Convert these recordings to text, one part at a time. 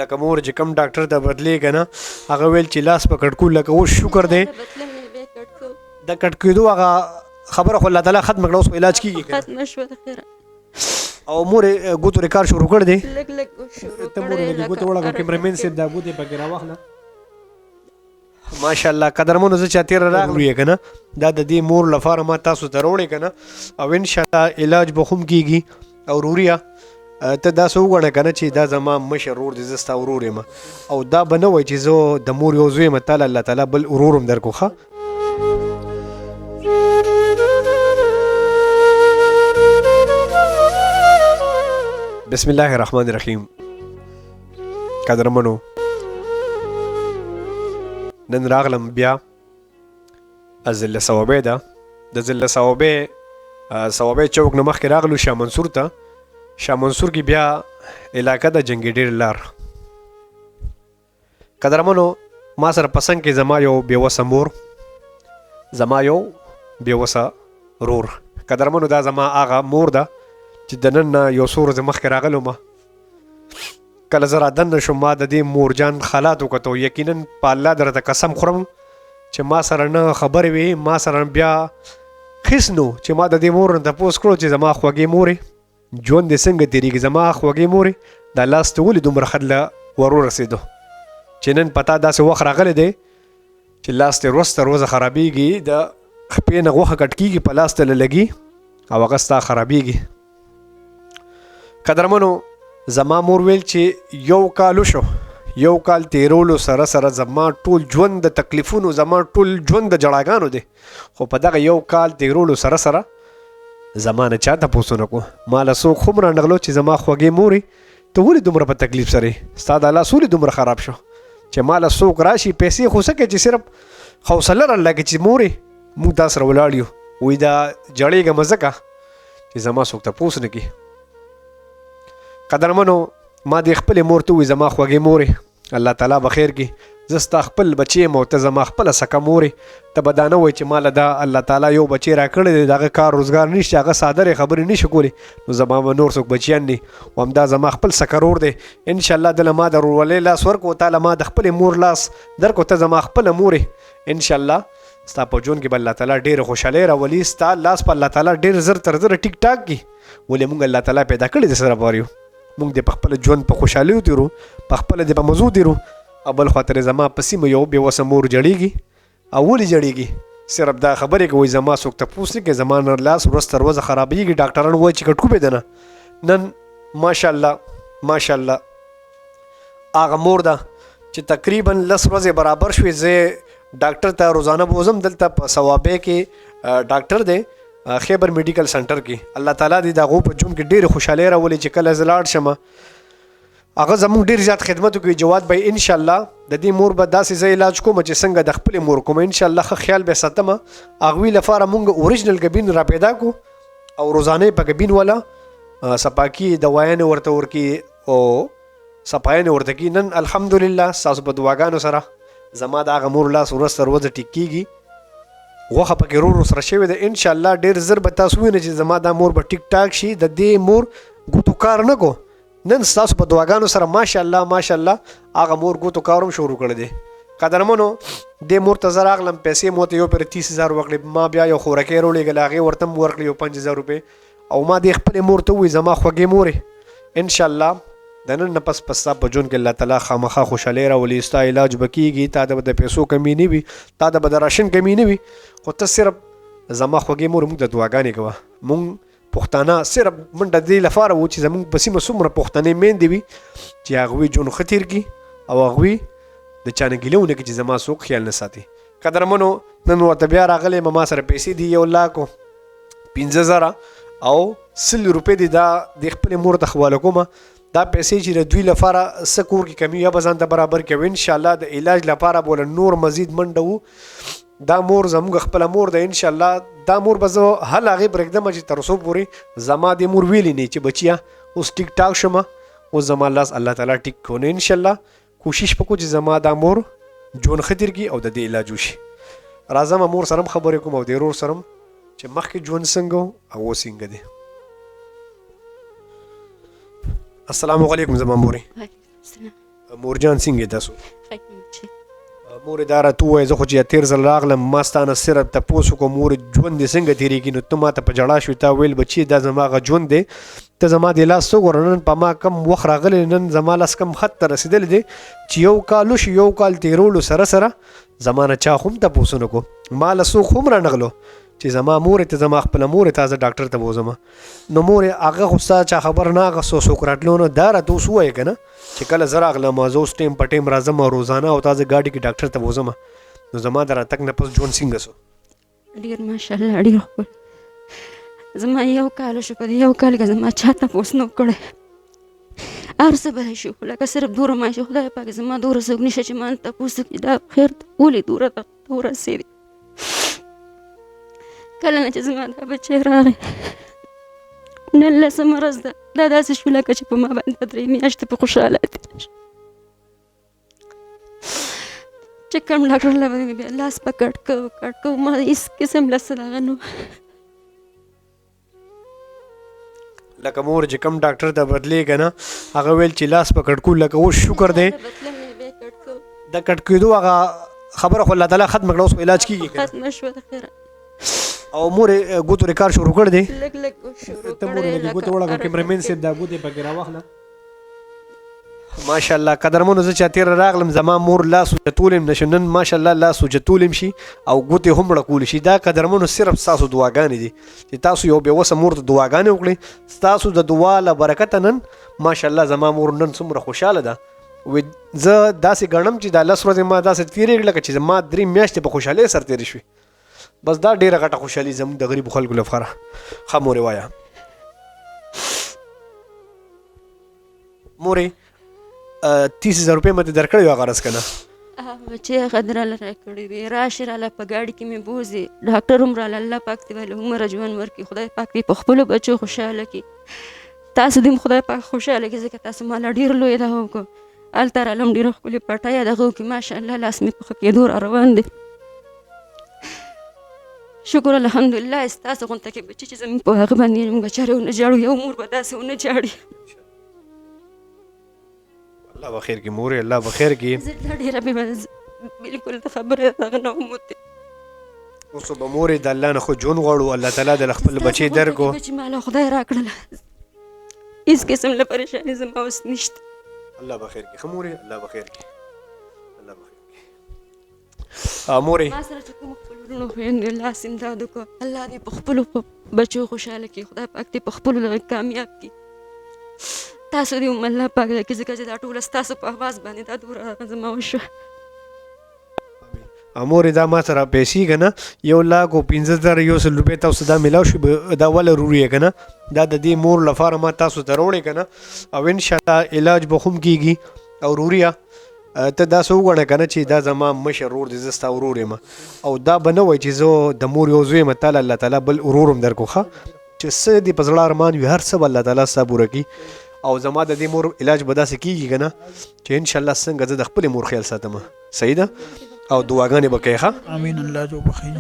لکه مور چې کم ډاکټر ته بدلې که نه هغه ویل چې لاس په کټ کړو لکه اوس شکر دی د کټ کېدو هغه خبره خو الله تعالی ختمه کړه اوس خو علاج کېږي ختمه شوه د خیره او مور یې ګوتو رې کار شروع کړ دی لږ لږ شروع ته مور لږ ګوتو وړه کیمرمین صاحب دا ګوتې پکې راواخله ماشاءالله قدرمنو زه چې تېره راغلو یې که نه دا د دې مور لپاره ما تاسو ته راوړې که نه او انشاءالله علاج به هم کېږي او روریا ته داسې وګڼه که نه چې دا زما مشر ورور دی زه ستا ورور یم او دا به نه وایي چې زه د مور یو زوی یم تاله الله تعالی بل ورور هم درکړو ښه بسم الله الرحمن الرحیم قدرمنو نن راغلم بیا ضلع صوابۍ ده د ضلع صوابۍ چوک نه مخکې راغلو شاه منصور ته شاه منصور کې بیا علاقه ده جنګي ډېر لار قدرمنو ما سره پسند کې زما یو بېوسه مور زما یو بېوسه رور قدرمنو دا زما هغه مور ده چې د نن نه یو څو ورځې مخکې راغلو ما کله زه رادننه شوم ما د دې مورجان حالات وکتو یقینا په الله درته قسم خورم چې ما سره نه خبرې وي ما سره بیا خیس نو چې ما د دې مور نه تپوس کړو چې زما خوږې مورې ژوند دې څنګه تېرېږي زما خوږې مورې دا لاس ته ولې دومره ښه ورورسېدو چې نن په تا داسې وخت راغلی دی چې لاس ته ورځ تر ورځه خرابېږي د خپې نه غوښه کټ کېږي په لاس ته لګي او هغه ستا خرابېږي قدرمنو زما مور ویل چې یو کال وشو یو کال تیرولو سره سره زما ټول ژوند د تکلیفونو زما ټول ژوند د جړاګانو دی خو په دغه یو کال تیرولو سره سره زما نه چا تپوس ونه کړو ما له څوک هم رانغلو چې زما خوږې مورې ته ولې دومره په تکلیف سره یې ستا د لاس ولې دومره خراب شو چې ما له څوک راشي پیسې خو څه کوي چې صرف حوصله رالاګي چې مورې موږ تا سره ولاړ یو وایي دا جړېږم ځکه چې زما څوک تپوس نه کړي قدرمنو ما دې خپلې مور ته ووایي زما خوږې مورې الله تعالی به خیر کړي زه ستا خپل بچی یم او ته زما خپله سکه مورې ته به دا نه وایي چې ما له دا الله تعالی یو بچی راکړی دی د هغه کار روزګار نشته هغه صادرې خبرې نشي کولی نو زما به نور څوک بچیان دي او همدا زما خپل سکرور دی انشاءالله دله ما د ورورولۍ لاس ورکړو تاله ما د خپلې مور لاس درکړو ته زما خپله مورې انشاءالله ستا په ژوند کې به الله تعالی ډېره خوشحالۍ راولي ستا لاس په الله تعالی ډېر زر تر زره ټیک ټاک کړي ولې مونږ الله تعالی پیدا کړي د سره پاره یو مونږ د په خپل ژوند په خوشحالۍ تیرو په خپل د په مزو تیرو او بل خاطر زما په سیمه یو بېوسه مور جړېږي او ولې جړېږي صرف دا خبرې کوي زما څوک تپوس نه کوي زما نه لاس ورځ تر ورځه خرابېږي ډاکټران وایي چې کټکوبې ده نه نن ماشاءالله ماشاءالله هغه مور ده چې تقریبا 10 ورځې برابر شوې زه ډاکټر ته روزانه بوزم دلته په صوابۍ کې ډاکټر دی خیبر میډیکل سنټر کې الله تعالی دې د هغو په ژوند کې ډېرې خوشحالۍ راولي چې کله زه لاړ شم هغه زموږ ډېر زیات خدمت وکړي جواد به انشاءالله د دې مور به داسې زه علاج کوم چې څنګه د خپلې مور کوم انشاءالله ښه خیال به ساتم هغوی لپاره مونږ اوریجنل ګبین را پیدا کړو او روزانه په ګبین والا سپاکي دوايانې ورته ورکړي او صفایانې ورته کړي نن الحمدلله ستاسو په دعاګانو سره زما د هغه مور لاس ورځ تر ورځه ټیک کېږي غوښه پکې ورو سره شوې ده انشاءالله ډېر زر به تاسو وینئ چې زما دا مور به ټیک ټاک شي د دې مور ګوتو کار نه کو نن ستاسو په دعاګانو سره ماشاءالله ماشاءالله هغه مور ګوتو کار هم شروع کړی دی قدرمنو دې مور ته زه راغلم پیسې مو ته یو پرې 30,000 ورکړې ما بیا یو خوراکۍ راولېږله هغې ورته هم ورکړې یو 5,000 روپۍ او ما دې خپلې مور ته ووایي زما خوږې مورې انشاءالله د نن نه پس ستا په ژوند کې الله تعالی خامخا خوشحالۍ راولي ستا علاج به کېږي تا ته به د پیسو کمی نه وي تا ته به د راشن کمی نه وي خو ته صرف زما خوږې مور موږ ته دعاګانې کوه موږ پښتانه صرف منډه دې لپاره وو چې زموږ په سیمه څومره پښتنې میندې وي چې هغوی ژوند ښه تېر کړي او هغوی د چا نه ګیله ونه کړي چې زما څوک خیال نه ساتي قدرمنو نن ورته بیا راغلی ما سره پیسې دي 1,15,000 او 100 روپۍ دي دا د خپلې مور ته حواله کومه دا پیسې چې د دوی لپاره څه کور کې کمی یا به ځان ته برابر کوي انشاءالله د علاج لپاره به نور مزید منډه وو دا مور زموږ خپله مور ده انشاءالله دا مور به زه هل هغې پرېږدم چې تر اوسه پورې زما د مور ویلې نه چې بچیه اوس ټیک ټاک شمه اوس زما لاس الله تعالی ټیک کونه انشاءالله کوشش وکړو چې زما دا مور ژوند ښه تېر کړي او د دې علاج وشي راځم مور سره هم خبرې کوم او د ورور سره هم چې مخکې ژوند څنګه او اوس څنګه دی السلام علیکم زما مورې مورجان څنګه تاسو خیمه چې مورې دا راته ووایه زه خو چې تېر ځل راغلم ما ستا نه صرف تپوس وکړو مورې ژوند دې څنګه تېرېږي نو ته ما ته په ژړا شوې تا ویل بچي دا زما هغه ژوند دی ته زما د لاس وګوره نن په ما کم وخت راغلی نن زما لاس کم خط ته رسېدلی دی چې یو کال وشي یو کال تېرولو سره سره زما نه چا خو هم تپوسونه کړو ما له څوک هم رانغلو چې زما مورې ته زما خپله مورې ته زه ډاکټر ته بوځم نو مورې هغه خو ستا چا خبر نه اخېستو څوک راتلو نه دا راته اوس ووایه که نه چې کله زه راغلم زه اوس ټیم په ټیم راځم روزانه او تا زه ګاډي کې ډاکټر ته بوځم نو زما د راتګ نه پس ژوند څنګه سو ډېر ماشاءالله ډېر ښکلی زما یو کال شو په دې یو کال کې زما چا تپوس نه کړی هر څه به شو لکه صرف دوره ما شي خدای پاک زما دوره څوک نشته چې ما تپوس وکړي دا خیر ولې دوره ته ورسېدې کله نه چې زما دا بچی راغی نن لسمه ورځ ده دا داسې شو لکه چې په ما باندې 3 میاشتې په خوشحاله تېره شوه چې کوم ډاکټر له به مې بیا لاس په کټ کو ما هېڅ قسم له څه دغه نه لکه مور چې کم ډاکټر ته بدلېږه نه هغه ویل چې لاس په کټ کړو لکه اوس شکر دی د کټ کېدو هغه خبره خو الله تعالی ختمه کړه اوس په علاج کېږي ختمه شوه د خیره او مورې ګوتو رې کار شروع کړی دی لږ لږ شروع ته مورې لږې ګوتې وړه کیمرمین صاحب دا ګوتې پکې راواخله ماشاءالله قدرمنو زه چې تېره راغلم زما مور لاس اوچتولی م نشو نن ماشاءالله لاس اوچتولی م شي او ګوتې هم ړکولی شي دا قدرمنو صرف ستاسو دعاګانې دي چې تاسو یو بېوسه مور ته دعاګانې وکړئ ستاسو د دعا له برکته نن ماشاءالله زما مور نن څومره خوشحاله ده وی زه داسې ګڼم چې دا 10 ورځې ما داسې تېرې لکه چې زما 3 میاشتې په خوشحالۍ سره تېرې شوې بس دا ډېره غټه خوشحالي زموږ د غریبو خلکو لپاره ښه مورې وایه مورې 30,000 روپۍ مې ته درکړی وي هغه ورځ که نه بچی هغه دراله راکړی وي راشي راله په ګاډي کې مې بوځي ډاکټر هم راله الله پاک دې ولې عمره ژوند ورکړي خدای پاک دې په خپلو بچو خوشحاله کړي تاسو دې هم خدای پاک خوشحاله کړي ځکه تاسو ما له ډېر لوی دغه وکړو هلته رالم ډېره ښکلې پټۍ دغه وکړي ماشاءالله لاس مې په ښه کېدو را روان دی شکر الحمدلله ستاسو غونته کې بچي چې زموږ په هغه باندې موږ چارې ونه جاړو یو مور به داسې ونه جاړي الله به خیر کړي مورې الله به خیر کړي زه لا ډېره بلکل د خبره دغه نه وم وتې اوس به مورې د الله نه خو ژوند غواړو الله تعالی د خپل بچی درکو بچي ما له خدای راکړله هېڅ قسم له پریشاني زما اوس نشته الله به خیر کړي ښه مورې الله به خیر کړي الله به خیر کړي مورې ما سره چې کوم خپل ورونو خویندو لاس امداد وکړو الله دې په خپلو بچو خوشحاله کړي خدای پاک دې په خپلو دغه کامیاب کړي تاسو دې هم الله پاک درکړي ځکه چې دا ټوله ستاسو په اواز باندې دا دوره زما وشوه مورې دا ما سره پیسې که نه 1,15,000 روپۍ تاسو دا میلاو شي دا ولې روري که نه دا د دې مور لپاره ما تاسو ته راوړې که نه او انشاءالله علاج به هم کېږي او روریا ته داسې وګڼه که نه چې دا زما مشر ورور دی زه ستا ورور یم او دا به نه وایي چې زه د مور یو زوی یم تعالی الله تعالی بل ورور هم درکړو ښه چې څه دې په زړه ارمان وي هر څه به الله تعالی ستا پوره کړي او زما د دې مور علاج به داسې کېږي که نه چې انشاءالله څنګه زه د خپلې مور خیال ساتم صحیح ده او دعاګانې به کوې ښه امین الله جو بخیر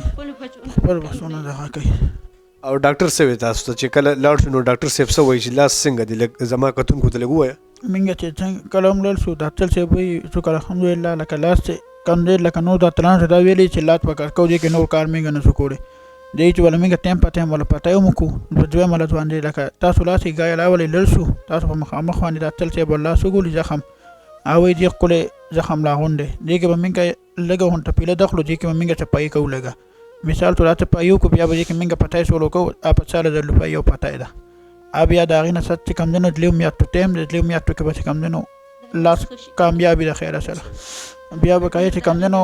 خپل بخښونه دغه کوي او ډاکټر صاحب تاسو ته چې کله لاړ شو نو ډاکټر صاحب څه وایي چې لاس څنګه دی لږ زما کتونکو ته لږ ووایه منګه چې څنګه کله هم لاړ شو ډاکټر صاحب وایي شکر الحمدلله لکه لاس چې کم دی لکه نور ډاکټرانو ته دا ویلي چې لاس په کار کوو دې کې نور کار منګه نه شو کولی دی چې وله منګه ټایم په ټایم وله پټۍ هم وکړو په دویمه ورځ باندې لکه تاسو لاس یې ګایل اولې لړ شو تاسو په مخامخ باندې ډاکټر صاحب ور لاس وګولي زخم او وایي دې ښکلی زخم لا غونډی دې کې به منګه لږه غونټه پیله دخلو دې کې به منګه چپایي کوو لږه مثال تو دا چپایي وکړو بیا به دې کې منګه پټۍ سولو کوو په 40,000 روپۍ یو پټۍ ده بیا د هغې نه ست چې کوم دی نو 3 میاشتو ټایم دی 3 میاشتو کې به چې کوم دی نو لاس کامیابي د خیره سره بیا به کوې چې کوم دی نو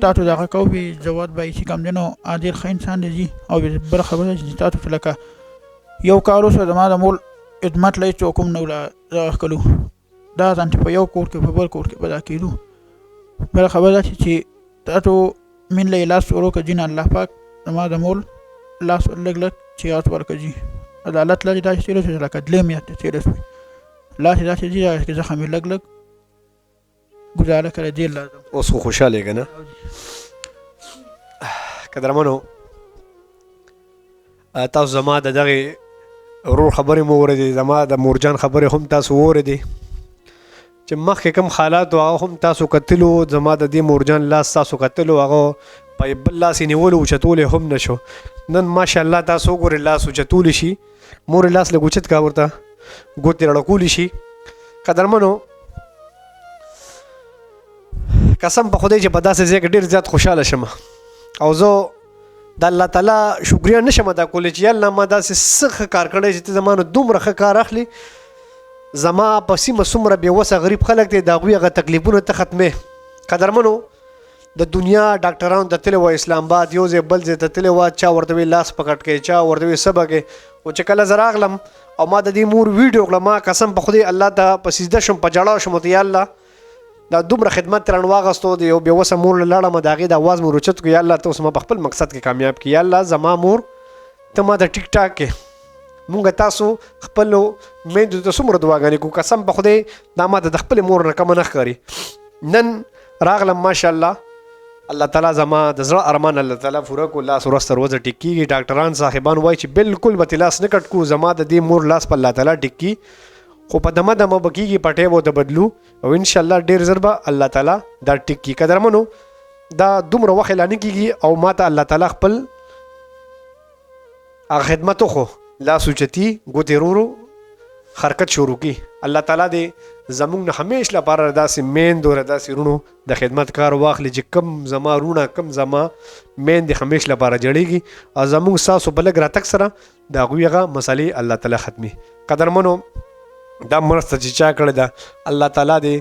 تاسو دغه کوو بي جواد به چې کوم دی نو ډېر ښه انسان دی ځي او بله خبره چې تاسو ته لکه یو کال وشو زما د مول خدمت له هېڅوک هم نه دغه ښکلو دا ځان چې په یو کور کې په بل کور کې به دا کېدو بله خبره چې تاسو من له لاس ورکړه جین الله پاک زما د مول لاس لږ لږ چې ورکړه جي عدالت لري داسې تېره شوې لکه 2 میاشتې تېره شوې لاس یې داسې ځي چې زخم یې لږ لږ ګزاره کړی ډېر لازم اوس خو خوشحاله یې که نه قدرمنو تاسو زما د دغې ورور خبرې مو اورېدې زما د مورجان خبرې هم تاسو واورېدې چې مخکې کوم حالات هغه هم تاسو کتلو. زما د دې مورجان لاس تاسو کتلو، هغه په بل لاس یې نیولو اوچتولی هم نه شو. نن ماشاءالله تاسو وګورئ لاس اوچتولی شي، مور لاس لږ اوچت کا ورته ګوتې رړکولی شي. قدرمنو قسم په خدای چې په داسې ځای کې ډېر زیات خوشحاله شم او زه د الله تعالی شکریا نشم ادا کولی چې یا الله ما داسې څه ښه کار کړی چې ته زما نه دومره ښه کار اخلي. زما په سیمه څومره بېوسه غریب خلک دی، د هغوی هغه تکلیفونه ته ختمې. قدرمنو د دنیا ډاکټرانو ته تللی وه اسلام آباد، یو ځای بل ځای ته تللی وه، چا ورته وی لاس پکټ کوي، چا ورته وی سبه کوي. خو چې کله زه راغلم او ما د دې مور ویډیو کړه، ما قسم په خدای الله ته په سجده شم، په جړا شم ورته یا الله دا دومره خدمت ترې راواغستو، د یو بېوسه مور له لاړم، د هغې د اواز مې روچت کړو، یا الله ته اوس ما په خپل مقصد کې کامیاب کړي. یا الله زما مور ته ما د ټیک ټاک کې مونږ تاسو خپلو میندو ته څومره دعاګانې کوو، قسم په خدای دا ما ته د خپلې مور نه کمه نه ښکاري. نن راغلم ماشاءالله، الله تعالی زما د زړه ارمان الله تعالی پوره کړو، لاس ورځ تر ورځه ټیک کېږي. ډاکټران صاحبان وایي چې بالکل به ترې لاس نه کټ کړو، زما د دې مور لاس په الله تعالی ټیک کړي، خو په دمه دمه به کېږي، پټۍ به ورته بدلو او انشاءالله ډېر ژر به الله تعالی دا ټیک کړي. قدرمنو دا دومره وخت لا نه کېږي او ما ته الله تعالی خپل هغه خدمت وخو، لاس اوچتي ګوتې ورو حرکت شروع کی. الله تعالی دې زمونږ نه همیش لپاره داسې میندو را داسې رونو د خدمت کار واخلي چې کم زما رونه کم زما میندې همیش لپاره جوړېږي او زمونږ ستاسو په لږ راتګ سره د هغوی هغه مسلې الله تعالی ختمي. قدرمنو دا مرسته چې چا کړې ده الله تعالی دې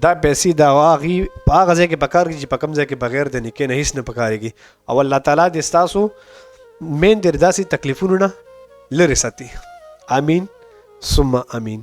دا پیسې د هغې په هغه ځای کې پکار کړي چې په کوم ځای کې بغیر د نیکۍ نه هېڅ نه پکارېږي او الله تعالی دې ستاسو میندې داسې تکلیفونو نه لرې ساتي. آمین ثم آمین.